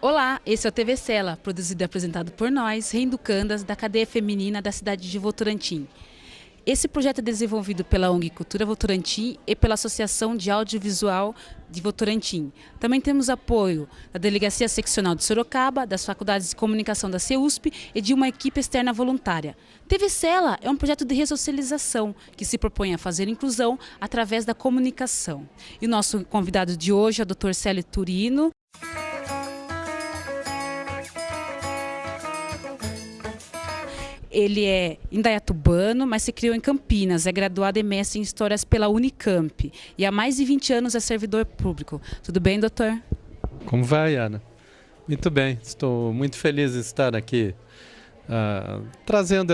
Olá, esse é o TV Sela, produzido e apresentado por nós, Renducandas, da cadeia feminina da cidade de Votorantim. Esse projeto é desenvolvido pela ONG Cultura Votorantim e pela Associação de Audiovisual de Votorantim. Também temos apoio da Delegacia Seccional de Sorocaba, das Faculdades de Comunicação da CEUSP e de uma equipe externa voluntária. TV Sela é um projeto de ressocialização que se propõe a fazer inclusão através da comunicação. E o nosso convidado de hoje é o Dr. Célio Turino. Ele é indaiatubano, mas se criou em Campinas, é graduado e mestre em Histórias pela Unicamp e há mais de 20 anos é servidor público. Tudo bem, doutor? Como vai, Ana? Muito bem, estou muito feliz de estar aqui fazendo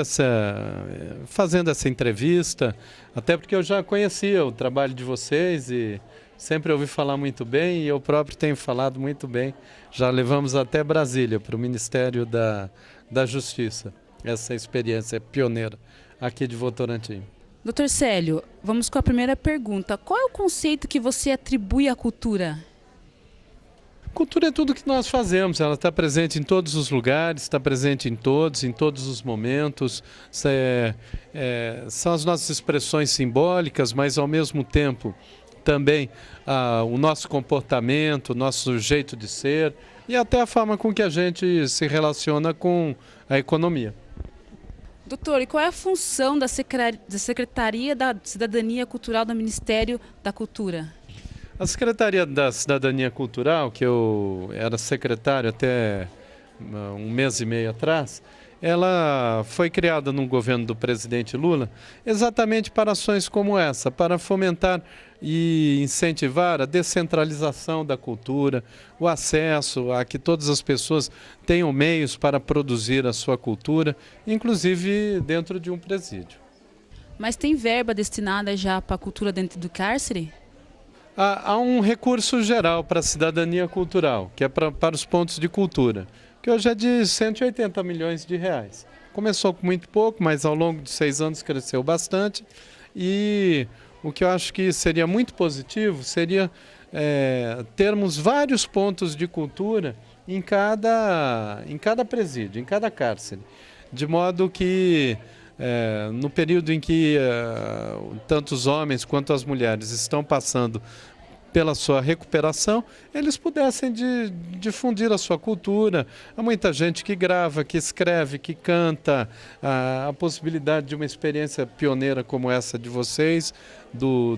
essa entrevista, até porque eu já conhecia o trabalho de vocês e sempre ouvi falar muito bem e eu próprio tenho falado muito bem. Já levamos até Brasília, para o Ministério da Justiça. Essa experiência pioneira aqui de Votorantim. Doutor Célio, vamos com a primeira pergunta. Qual é o conceito que você atribui à cultura? Cultura é tudo que nós fazemos, ela está presente em todos os lugares, está presente em todos os momentos. São as nossas expressões simbólicas, mas ao mesmo tempo também o nosso comportamento, o nosso jeito de ser e até a forma com que a gente se relaciona com a economia. Doutor, e qual é a função da Secretaria da Cidadania Cultural do Ministério da Cultura? A Secretaria da Cidadania Cultural, que eu era secretário até um mês e meio atrás, ela foi criada no governo do presidente Lula exatamente para ações como essa, para fomentar e incentivar a descentralização da cultura, o acesso a que todas as pessoas tenham meios para produzir a sua cultura, inclusive dentro de um presídio. Mas tem verba destinada já para a cultura dentro do cárcere? Há um recurso geral para a cidadania cultural, que é para os pontos de cultura, que hoje é de 180 milhões de reais. Começou com muito pouco, mas ao longo de 6 anos cresceu bastante. E o que eu acho que seria muito positivo seria termos vários pontos de cultura em cada presídio, em cada cárcere. De modo que no período em que tanto os homens quanto as mulheres estão passando pela sua recuperação, eles pudessem difundir a sua cultura. Há muita gente que grava, que escreve, que canta. A possibilidade de uma experiência pioneira como essa de vocês,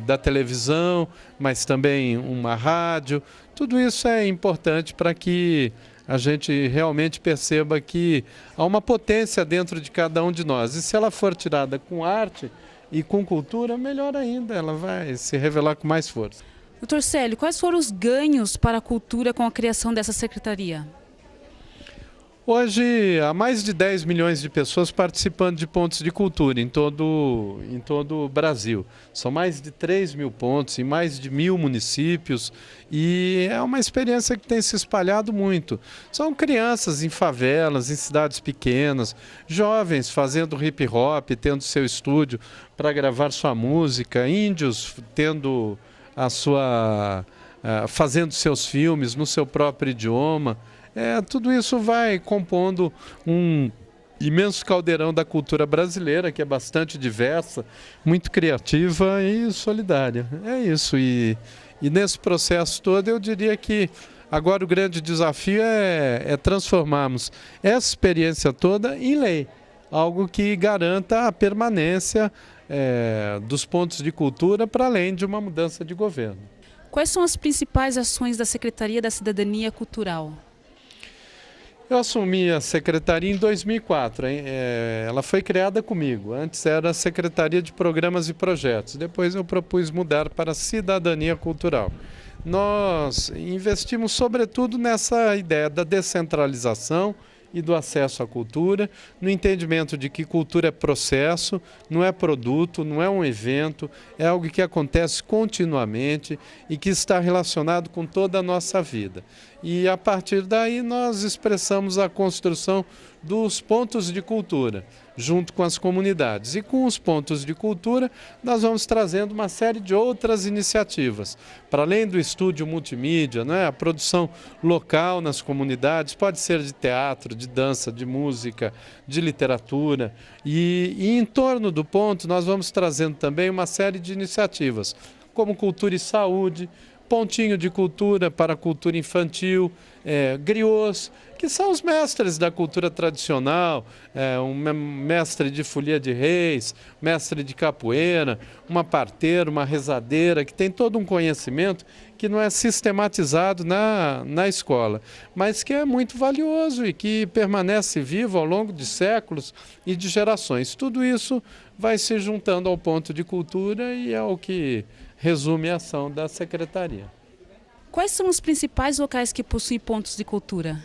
da televisão, mas também uma rádio. Tudo isso é importante para que a gente realmente perceba que há uma potência dentro de cada um de nós. E se ela for tirada com arte e com cultura, melhor ainda, ela vai se revelar com mais força. Doutor Célio, quais foram os ganhos para a cultura com a criação dessa secretaria? Hoje, há mais de 10 milhões de pessoas participando de pontos de cultura em todo o Brasil. São mais de 3 mil pontos em mais de 1.000 municípios e é uma experiência que tem se espalhado muito. São crianças em favelas, em cidades pequenas, jovens fazendo hip hop, tendo seu estúdio para gravar sua música, índios tendo fazendo seus filmes no seu próprio idioma. Tudo isso vai compondo um imenso caldeirão da cultura brasileira, que é bastante diversa, muito criativa e solidária. É isso. E nesse processo todo, eu diria que agora o grande desafio é transformarmos essa experiência toda em lei. Algo que garanta a permanência dos pontos de cultura para além de uma mudança de governo. Quais são as principais ações da Secretaria da Cidadania Cultural? Eu assumi a secretaria em 2004, ela foi criada comigo. Antes era a Secretaria de Programas e Projetos, depois eu propus mudar para a Cidadania Cultural. Nós investimos sobretudo nessa ideia da descentralização e do acesso à cultura, no entendimento de que cultura é processo, não é produto, não é um evento, é algo que acontece continuamente e que está relacionado com toda a nossa vida. E a partir daí nós expressamos a construção dos pontos de cultura, junto com as comunidades. E com os pontos de cultura, nós vamos trazendo uma série de outras iniciativas. Para além do estúdio multimídia, não é? A produção local nas comunidades, pode ser de teatro, de dança, de música, de literatura. E em torno do ponto, nós vamos trazendo também uma série de iniciativas, como cultura e saúde, pontinho de cultura para a cultura infantil, griots, que são os mestres da cultura tradicional, um mestre de folia de reis, mestre de capoeira, uma parteira, uma rezadeira, que tem todo um conhecimento que não é sistematizado na escola, mas que é muito valioso e que permanece vivo ao longo de séculos e de gerações. Tudo isso vai se juntando ao ponto de cultura e é o que resume a ação da Secretaria. Quais são os principais locais que possuem pontos de cultura?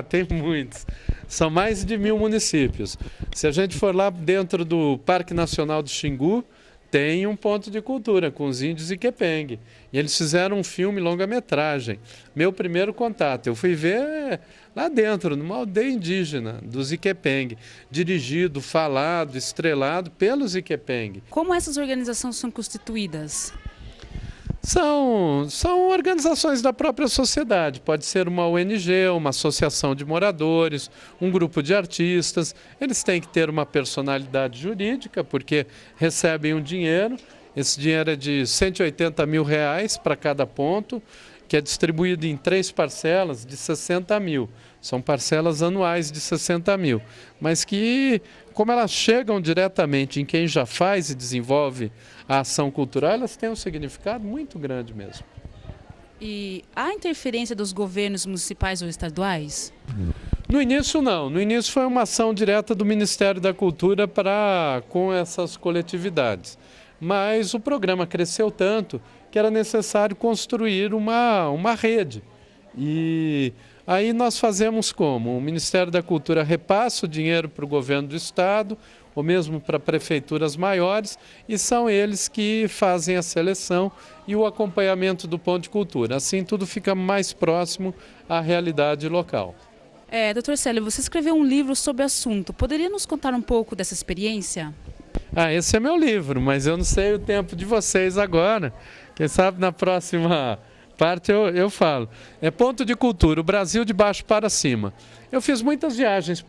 Tem muitos. São mais de 1000 municípios. Se a gente for lá dentro do Parque Nacional do Xingu, tem um ponto de cultura com os índios Iquepengue. E eles fizeram um filme longa-metragem. Meu primeiro contato, eu fui ver lá dentro, numa aldeia indígena dos Iquepengue, dirigido, falado, estrelado pelos Iquepengue. Como essas organizações são constituídas? São organizações da própria sociedade, pode ser uma ONG, uma associação de moradores, um grupo de artistas. Eles têm que ter uma personalidade jurídica, porque recebem um dinheiro. Esse dinheiro é de R$180 mil para cada ponto, que é distribuído em 3 parcelas de 60 mil. São parcelas anuais de 60 mil, mas que, como elas chegam diretamente em quem já faz e desenvolve a ação cultural, elas têm um significado muito grande mesmo. E há interferência dos governos municipais ou estaduais? No início não, no início foi uma ação direta do Ministério da Cultura com essas coletividades. Mas o programa cresceu tanto que era necessário construir uma rede. E aí nós fazemos como? O Ministério da Cultura repassa o dinheiro para o governo do estado, ou mesmo para prefeituras maiores, e são eles que fazem a seleção e o acompanhamento do ponto de cultura. Assim tudo fica mais próximo à realidade local. Dr. Célio, você escreveu um livro sobre o assunto. Poderia nos contar um pouco dessa experiência? Esse é meu livro, mas eu não sei o tempo de vocês agora. Quem sabe na próxima parte eu falo. É Ponto de Cultura, o Brasil de baixo para cima. Eu fiz muitas viagens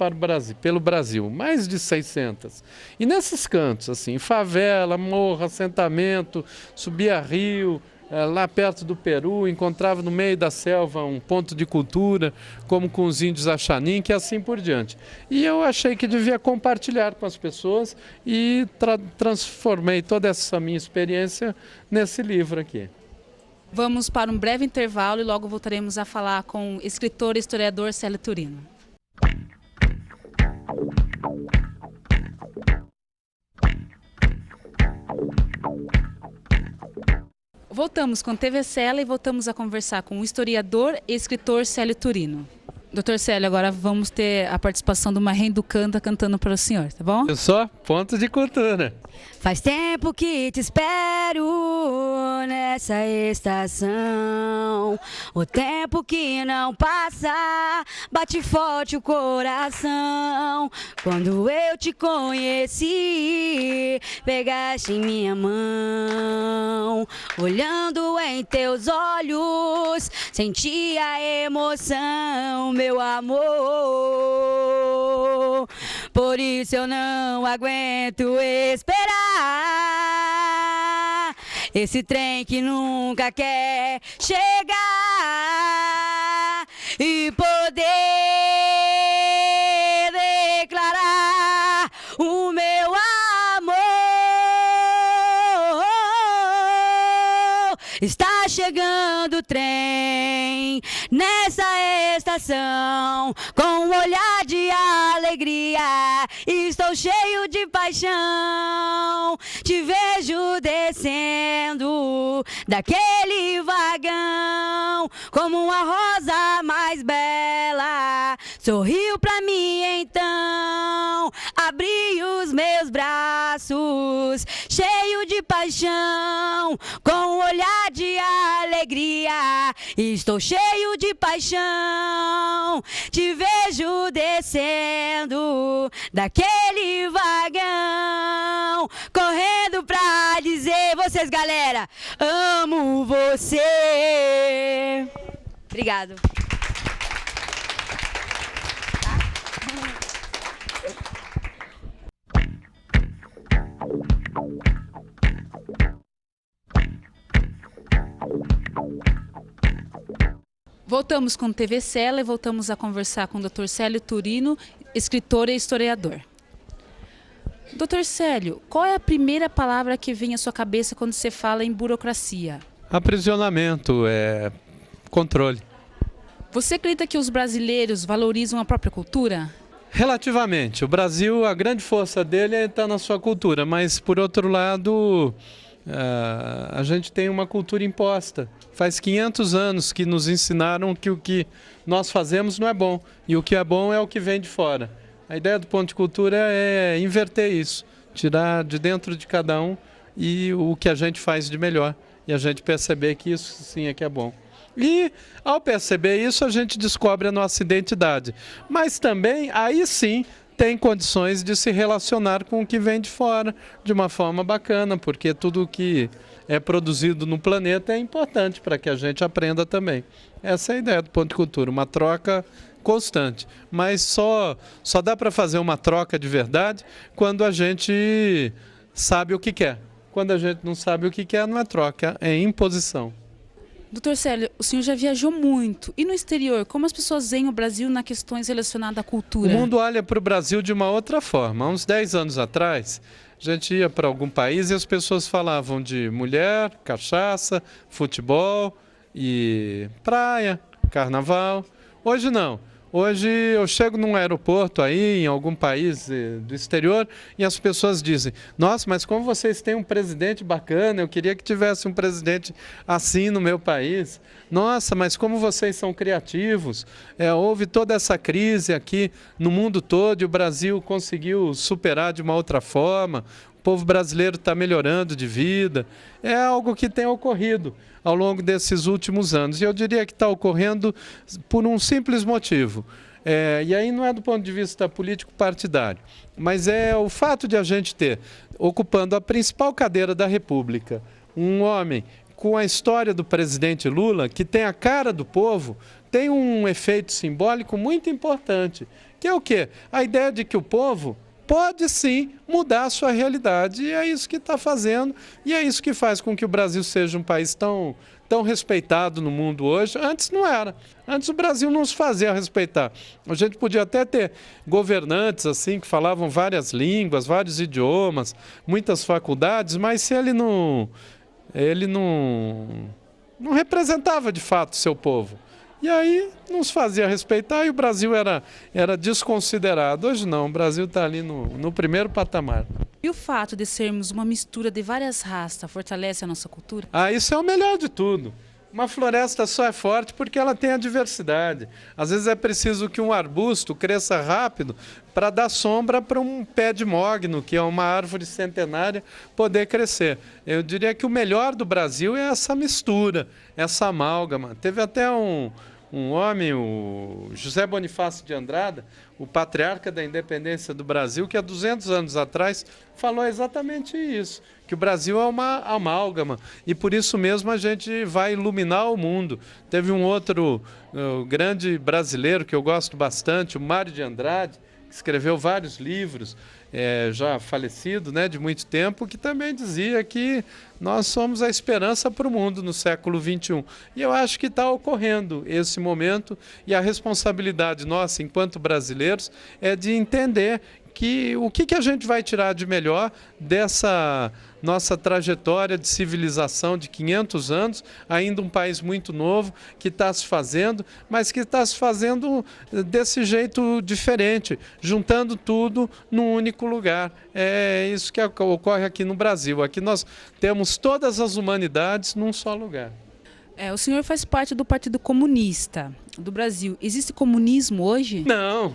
pelo Brasil, mais de 600. E nesses cantos, assim, favela, morro, assentamento, subia rio, lá perto do Peru, encontrava no meio da selva um ponto de cultura, como com os índios Axanim, e assim por diante. E eu achei que devia compartilhar com as pessoas e transformei toda essa minha experiência nesse livro aqui. Vamos para um breve intervalo e logo voltaremos a falar com o escritor e historiador Célio Turino. Voltamos com TV Cela e voltamos a conversar com o historiador e escritor Célio Turino. Dr. Célio, agora vamos ter a participação de uma renducanda cantando para o senhor, tá bom? Eu sou Ponto de Cultura. Faz tempo que te espero nessa estação. O tempo que não passa, bate forte o coração. Quando eu te conheci, pegaste em minha mão. Olhando em teus olhos, senti a emoção, meu amor. Por isso eu não aguento esperar esse trem que nunca quer chegar e poder declarar o meu amor. Está chegando o trem nessa estação, com um olhar de alegria, estou cheio de paixão. Te vejo descendo daquele vagão, como uma rosa mais bela, sorriu pra mim então. Abri os meus braços, cheio de paixão, com um olhar de alegria, alegria. Estou cheio de paixão, te vejo descendo daquele vagão, correndo pra dizer, vocês galera, amo você. Obrigado. Voltamos com TV Cela e voltamos a conversar com o Dr. Célio Turino, escritor e historiador. Dr. Célio, qual é a primeira palavra que vem à sua cabeça quando você fala em burocracia? Aprisionamento, controle. Você acredita que os brasileiros valorizam a própria cultura? Relativamente. O Brasil, a grande força dele está na sua cultura, mas, por outro lado, a gente tem uma cultura imposta. Faz 500 anos que nos ensinaram que o que nós fazemos não é bom, e o que é bom é o que vem de fora. A ideia do ponto de cultura é inverter isso, tirar de dentro de cada um e o que a gente faz de melhor, e a gente perceber que isso sim é que é bom. E, ao perceber isso, a gente descobre a nossa identidade. Mas também, aí sim, tem condições de se relacionar com o que vem de fora de uma forma bacana, porque tudo o que é produzido no planeta é importante para que a gente aprenda também. Essa é a ideia do ponto de cultura, uma troca constante. Mas só dá para fazer uma troca de verdade quando a gente sabe o que quer. Quando a gente não sabe o que quer, não é troca, é imposição. Dr. Célio, o senhor já viajou muito. E no exterior, como as pessoas veem o Brasil nas questões relacionadas à cultura? O mundo olha para o Brasil de uma outra forma. Há uns 10 anos atrás, a gente ia para algum país e as pessoas falavam de mulher, cachaça, futebol e praia, carnaval. Hoje não. Hoje eu chego num aeroporto aí, em algum país do exterior, e as pessoas dizem, nossa, mas como vocês têm um presidente bacana, eu queria que tivesse um presidente assim no meu país. Nossa, mas como vocês são criativos. Houve toda essa crise aqui no mundo todo e o Brasil conseguiu superar de uma outra forma. O povo brasileiro está melhorando de vida. É algo que tem ocorrido ao longo desses últimos anos. E eu diria que está ocorrendo por um simples motivo. E aí não é do ponto de vista político partidário, mas é o fato de a gente ter, ocupando a principal cadeira da República, um homem com a história do presidente Lula, que tem a cara do povo, tem um efeito simbólico muito importante, que é o quê? A ideia de que o povo pode sim mudar a sua realidade, e é isso que está fazendo, e é isso que faz com que o Brasil seja um país tão respeitado no mundo hoje. Antes não era. Antes o Brasil não se fazia respeitar. A gente podia até ter governantes assim que falavam várias línguas, vários idiomas, muitas faculdades, mas se ele não representava de fato o seu povo. E aí não se fazia respeitar e o Brasil era desconsiderado. Hoje não, o Brasil está ali no primeiro patamar. E o fato de sermos uma mistura de várias raças fortalece a nossa cultura? Isso é o melhor de tudo. Uma floresta só é forte porque ela tem a diversidade. Às vezes é preciso que um arbusto cresça rápido para dar sombra para um pé de mogno, que é uma árvore centenária, poder crescer. Eu diria que o melhor do Brasil é essa mistura, essa amálgama. Teve até um homem, o José Bonifácio de Andrada, o patriarca da independência do Brasil, que há 200 anos atrás falou exatamente isso, que o Brasil é uma amálgama e por isso mesmo a gente vai iluminar o mundo. Teve um outro grande brasileiro que eu gosto bastante, o Mário de Andrade, que escreveu vários livros, já falecido, né, de muito tempo, que também dizia que nós somos a esperança para o mundo no século XXI. E eu acho que está ocorrendo esse momento e a responsabilidade nossa, enquanto brasileiros, é de entender que o que a gente vai tirar de melhor dessa nossa trajetória de civilização de 500 anos, ainda um país muito novo, que está se fazendo, mas que está se fazendo desse jeito diferente, juntando tudo num único lugar. É isso que ocorre aqui no Brasil. Aqui nós temos todas as humanidades num só lugar. O senhor faz parte do Partido Comunista do Brasil. Existe comunismo hoje? Não.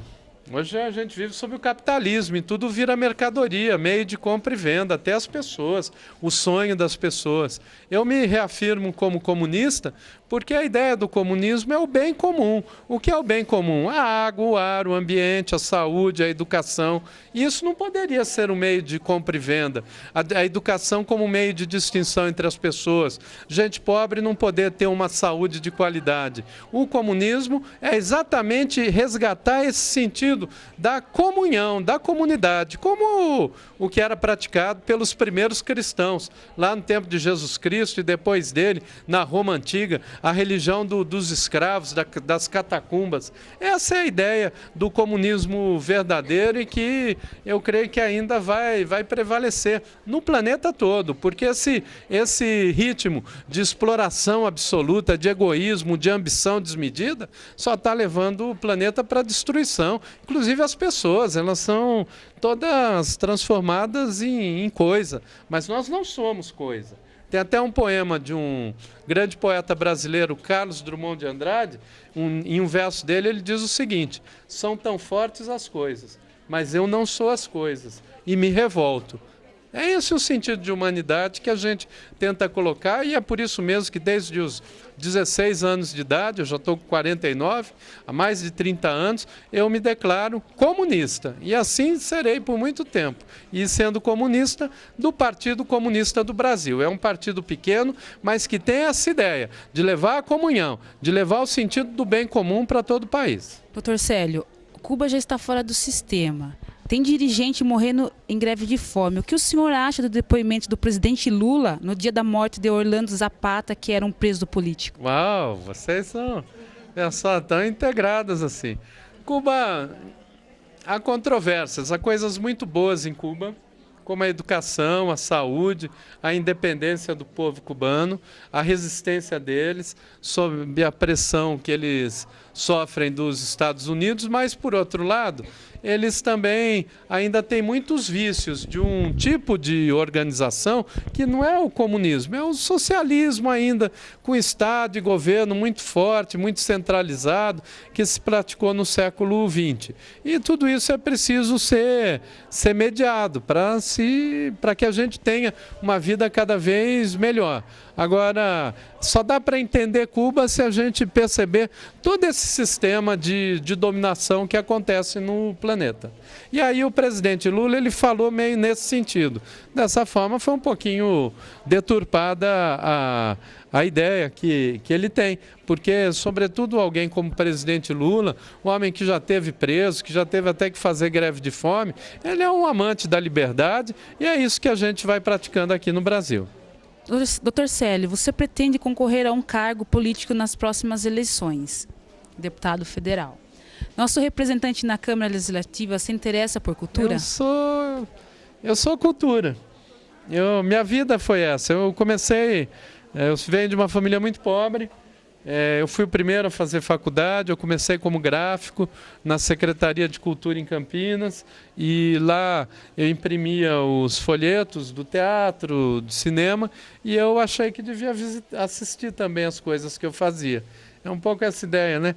Hoje a gente vive sob o capitalismo e tudo vira mercadoria, meio de compra e venda, até as pessoas, o sonho das pessoas. Eu me reafirmo como comunista porque a ideia do comunismo é o bem comum. O que é o bem comum? A água, o ar, o ambiente, a saúde, a educação. E isso não poderia ser um meio de compra e venda. A educação como meio de distinção entre as pessoas. Gente pobre não poder ter uma saúde de qualidade. O comunismo é exatamente resgatar esse sentido da comunhão, da comunidade, como o que era praticado pelos primeiros cristãos, lá no tempo de Jesus Cristo e depois dele, na Roma Antiga, a religião dos escravos, das catacumbas. Essa é a ideia do comunismo verdadeiro e que eu creio que ainda vai prevalecer no planeta todo, porque esse ritmo de exploração absoluta, de egoísmo, de ambição desmedida, só está levando o planeta para a destruição. Inclusive as pessoas, elas são todas transformadas em coisa, mas nós não somos coisa. Tem até um poema de um grande poeta brasileiro, Carlos Drummond de Andrade, em um verso dele ele diz o seguinte: são tão fortes as coisas, mas eu não sou as coisas e me revolto. É esse o sentido de humanidade que a gente tenta colocar e é por isso mesmo que desde os 16 anos de idade, eu já estou com 49, há mais de 30 anos, eu me declaro comunista. E assim serei por muito tempo. E sendo comunista do Partido Comunista do Brasil. É um partido pequeno, mas que tem essa ideia de levar a comunhão, de levar o sentido do bem comum para todo o país. Doutor Célio, Cuba já está fora do sistema. Tem dirigente morrendo em greve de fome. O que o senhor acha do depoimento do presidente Lula no dia da morte de Orlando Zapata, que era um preso político? Uau, vocês são pessoas tão integradas assim. Cuba, há controvérsias, há coisas muito boas em Cuba, como a educação, a saúde, a independência do povo cubano, a resistência deles sob a pressão que eles sofrem dos Estados Unidos, mas, por outro lado, eles também ainda têm muitos vícios de um tipo de organização que não é o comunismo, é o socialismo ainda, com Estado e governo muito forte, muito centralizado, que se praticou no século XX. E tudo isso é preciso ser mediado para que a gente tenha uma vida cada vez melhor. Agora, só dá para entender Cuba se a gente perceber todo esse sistema de dominação que acontece no planeta. E aí o presidente Lula ele falou meio nesse sentido. Dessa forma foi um pouquinho deturpada a ideia que ele tem, porque, sobretudo, alguém como o presidente Lula, um homem que já teve preso, que já teve até que fazer greve de fome, ele é um amante da liberdade e é isso que a gente vai praticando aqui no Brasil. Doutor Célio, você pretende concorrer a um cargo político nas próximas eleições, deputado federal. Nosso representante na Câmara Legislativa se interessa por cultura? Eu sou cultura. Minha vida foi essa. Eu venho de uma família muito pobre. Eu fui o primeiro a fazer faculdade, eu comecei como gráfico na Secretaria de Cultura em Campinas e lá eu imprimia os folhetos do teatro, do cinema e eu achei que devia assistir também as coisas que eu fazia. É um pouco essa ideia, né?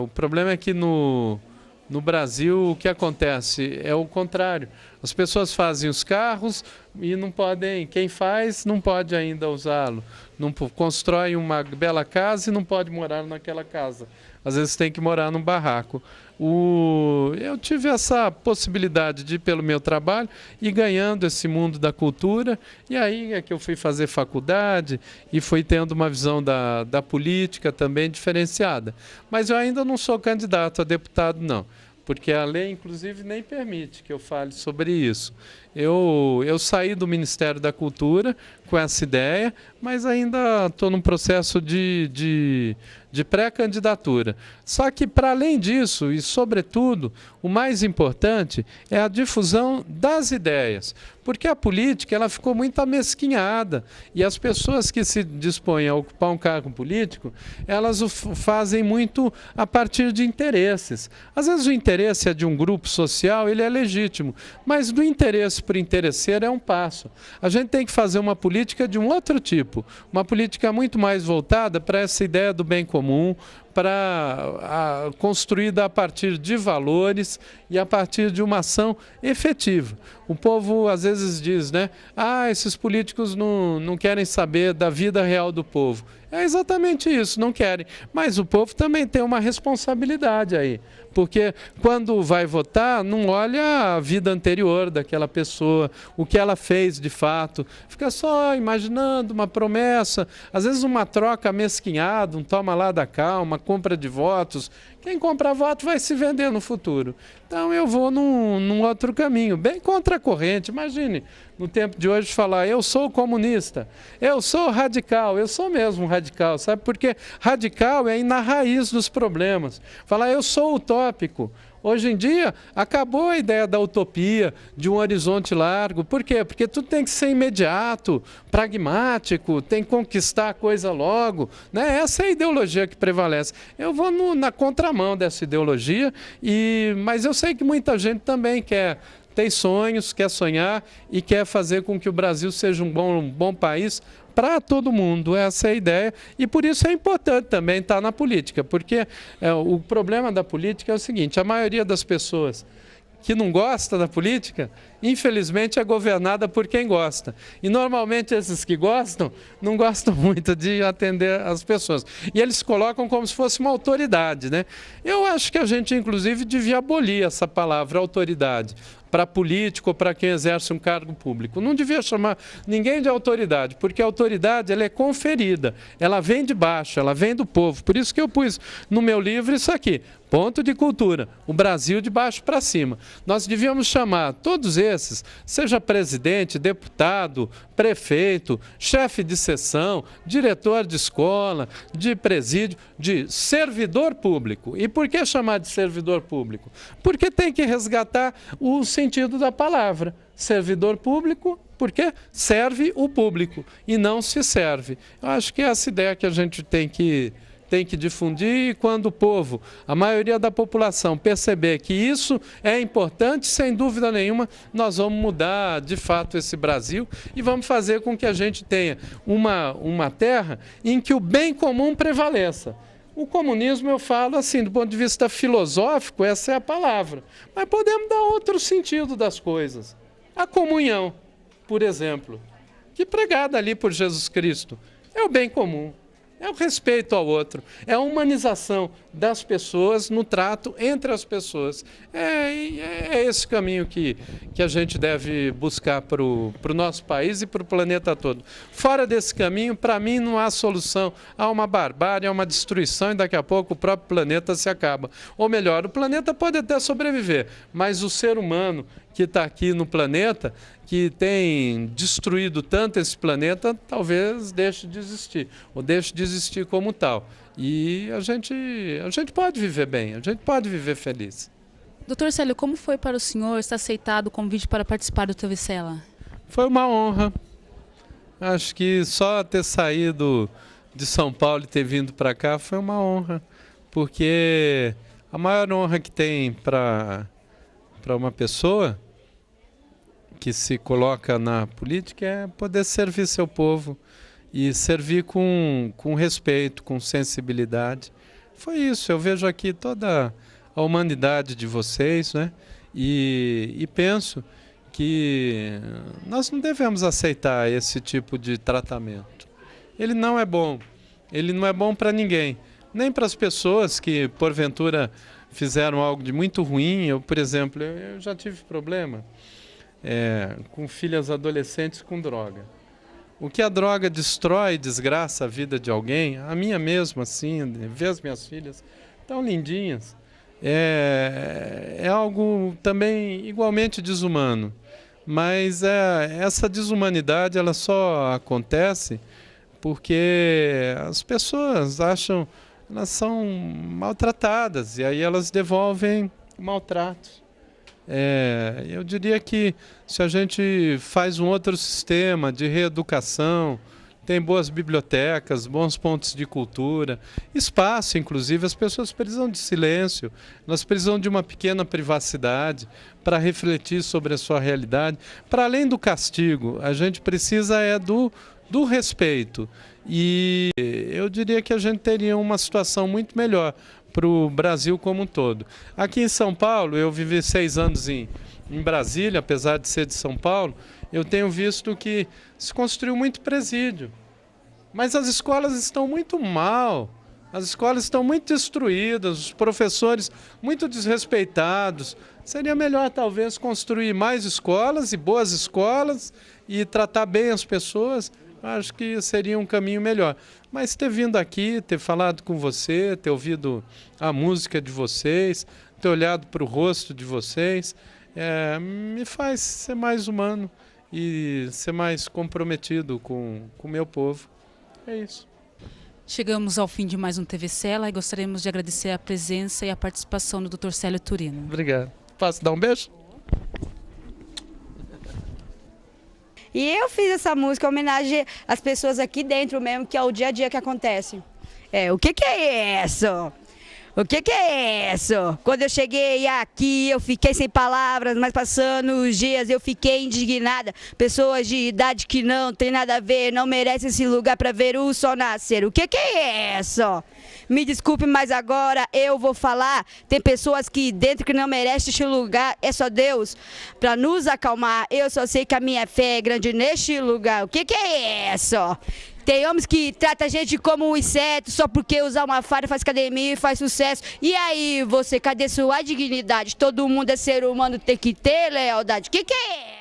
O problema é que no Brasil o que acontece é o contrário. As pessoas fazem os carros e não podem, quem faz não pode ainda usá-lo. Não constrói uma bela casa e não pode morar naquela casa. Às vezes tem que morar num barraco. Eu tive essa possibilidade de ir pelo meu trabalho e ganhando esse mundo da cultura. E aí é que eu fui fazer faculdade e fui tendo uma visão da política também diferenciada. Mas eu ainda não sou candidato a deputado, não. Porque a lei, inclusive, nem permite que eu fale sobre isso. Eu saí do Ministério da Cultura com essa ideia, mas ainda estou num processo de pré-candidatura. Só que, para além disso, e sobretudo, o mais importante é a difusão das ideias. Porque a política ela ficou muito amesquinhada e as pessoas que se dispõem a ocupar um cargo político, elas o fazem muito a partir de interesses. Às vezes o interesse é de um grupo social, ele é legítimo, mas do interesse por interesseiro é um passo. A gente tem que fazer uma política de um outro tipo, uma política muito mais voltada para essa ideia do bem comum, construída a partir de valores e a partir de uma ação efetiva. O povo às vezes diz, né? Esses políticos não querem saber da vida real do povo. É exatamente isso, não querem. Mas o povo também tem uma responsabilidade aí. Porque quando vai votar, não olha a vida anterior daquela pessoa, o que ela fez de fato. Fica só imaginando uma promessa, às vezes uma troca mesquinhada, um toma lá da cá, uma compra de votos. Quem compra voto vai se vender no futuro. Então eu vou num outro caminho, bem contra a corrente. Imagine, no tempo de hoje, falar: eu sou comunista, eu sou radical, eu sou mesmo radical, sabe? Porque radical é ir na raiz dos problemas. Falar: eu sou utópico. Hoje em dia, acabou a ideia da utopia, de um horizonte largo. Por quê? Porque tudo tem que ser imediato, pragmático, tem que conquistar a coisa logo, né? Essa é a ideologia que prevalece. Eu vou na contramão dessa ideologia, mas eu sei que muita gente também tem sonhos, quer sonhar e quer fazer com que o Brasil seja um bom país para todo mundo. Essa é a ideia, e por isso é importante também estar na política, porque o problema da política é o seguinte: a maioria das pessoas que não gosta da política, infelizmente é governada por quem gosta. E normalmente esses que gostam, não gostam muito de atender as pessoas. E eles colocam como se fosse uma autoridade, né? Eu acho que a gente, inclusive, devia abolir essa palavra autoridade para político ou para quem exerce um cargo público. Não devia chamar ninguém de autoridade, porque a autoridade ela é conferida, ela vem de baixo, ela vem do povo. Por isso que eu pus no meu livro isso aqui: Ponto de Cultura, o Brasil de baixo para cima. Nós devíamos chamar todos esses, seja presidente, deputado, prefeito, chefe de seção, diretor de escola, de presídio, de servidor público. E por que chamar de servidor público? Porque tem que resgatar o sentido da palavra. Servidor público, porque serve o público e não se serve. Eu acho que é essa ideia que a gente tem que difundir, e quando o povo, a maioria da população, perceber que isso é importante, sem dúvida nenhuma, nós vamos mudar de fato esse Brasil e vamos fazer com que a gente tenha uma terra em que o bem comum prevaleça. O comunismo, eu falo assim, do ponto de vista filosófico, essa é a palavra. Mas podemos dar outro sentido das coisas. A comunhão, por exemplo, que pregada ali por Jesus Cristo, é o bem comum. É o respeito ao outro, é a humanização das pessoas no trato entre as pessoas. É esse caminho que a gente deve buscar para o nosso país e para o planeta todo. Fora desse caminho, para mim, não há solução. Há uma barbárie, há uma destruição e daqui a pouco o próprio planeta se acaba. Ou melhor, o planeta pode até sobreviver, mas o ser humano que está aqui no planeta, que tem destruído tanto esse planeta, talvez deixe de existir, ou deixe de existir como tal. E a gente pode viver bem, a gente pode viver feliz. Doutor Célio, como foi para o senhor estar aceitado o convite para participar do TV Cela? Foi uma honra. Acho que só ter saído de São Paulo e ter vindo para cá foi uma honra, porque a maior honra que tem para uma pessoa que se coloca na política é poder servir seu povo e servir com respeito, com sensibilidade. Foi isso, eu vejo aqui toda a humanidade de vocês, né? E penso que nós não devemos aceitar esse tipo de tratamento. Ele não é bom para ninguém, nem para as pessoas que porventura fizeram algo de muito ruim. Eu, por exemplo, eu já tive problema com filhas adolescentes com droga. O que a droga destrói, desgraça a vida de alguém, a minha mesmo, assim, ver as minhas filhas tão lindinhas, é algo também igualmente desumano. Mas essa desumanidade ela só acontece porque as pessoas acham, elas são maltratadas e aí elas devolvem o maltrato. Eu diria que se a gente faz um outro sistema de reeducação, tem boas bibliotecas, bons pontos de cultura, espaço, inclusive, as pessoas precisam de silêncio, elas precisam de uma pequena privacidade para refletir sobre a sua realidade. Para além do castigo, a gente precisa do respeito. E eu diria que a gente teria uma situação muito melhor para o Brasil como um todo. Aqui em São Paulo, eu vivi 6 anos em Brasília, apesar de ser de São Paulo, eu tenho visto que se construiu muito presídio. Mas as escolas estão muito mal, as escolas estão muito destruídas, os professores muito desrespeitados. Seria melhor, talvez, construir mais escolas e boas escolas e tratar bem as pessoas. Acho que seria um caminho melhor. Mas ter vindo aqui, ter falado com você, ter ouvido a música de vocês, ter olhado para o rosto de vocês, me faz ser mais humano e ser mais comprometido com o meu povo. É isso. Chegamos ao fim de mais um TV Cela e gostaríamos de agradecer a presença e a participação do Dr. Célio Turino. Obrigado. Posso dar um beijo? E eu fiz essa música em homenagem às pessoas aqui dentro mesmo, que é o dia a dia que acontece. O que é isso? O que é isso? Quando eu cheguei aqui, eu fiquei sem palavras, mas passando os dias eu fiquei indignada. Pessoas de idade que não tem nada a ver, não merecem esse lugar para ver o sol nascer. O que é isso? Me desculpe, mas agora eu vou falar. Tem pessoas que dentro que não merecem este lugar, é só Deus para nos acalmar. Eu só sei que a minha fé é grande neste lugar. O que é isso? Tem homens que tratam a gente como um inseto só porque usar uma farda faz academia e faz sucesso. E aí, você, cadê sua dignidade? Todo mundo é ser humano, tem que ter lealdade. O que é?